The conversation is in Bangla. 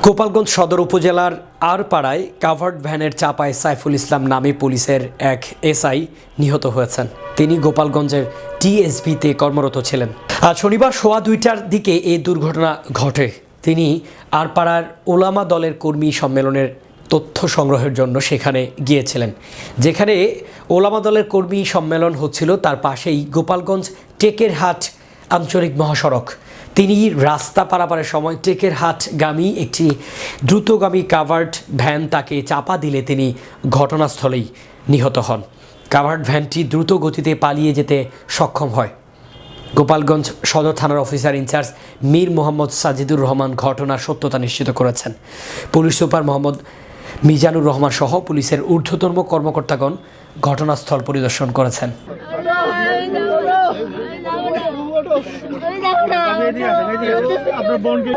গোপালগঞ্জ সদর উপজেলার আরপাড়ায় কাভার্ড ভ্যানের চাপায় সাইফুল ইসলাম নামে পুলিশের এক এসআই নিহত হয়েছেন। তিনি গোপালগঞ্জের টিএসবিতে কর্মরত ছিলেন। আজ শনিবার সোয়া 2টার দিকে এই দুর্ঘটনা ঘটে। তিনি আরপাড়ার ওলামা দলের কর্মী সম্মেলনের তথ্য সংগ্রহের জন্য সেখানে গিয়েছিলেন। যেখানে ওলামা দলের কর্মী সম্মেলন হচ্ছিল তার পাশেই গোপালগঞ্জ টেকেরহাট আঞ্চলিক মহাসড়ক। তিনি রাস্তা পারাপারের সময় টেকেরহাটগামী একটি দ্রুতগামী কাভার্ড ভ্যান তাকে চাপা দিলে তিনি ঘটনাস্থলেই নিহত হন। কাভার্ড ভ্যানটি দ্রুত গতিতে পালিয়ে যেতে সক্ষম হয়। গোপালগঞ্জ সদর থানার অফিসার ইনচার্জ মীর মোহাম্মদ সাজিদুর রহমান ঘটনার সত্যতা নিশ্চিত করেছেন। পুলিশ সুপার মোহাম্মদ মিজানুর রহমান সহ পুলিশের ঊর্ধ্বতন কর্মকর্তাগণ ঘটনাস্থল পরিদর্শন করেছেন। আপনার বোনকে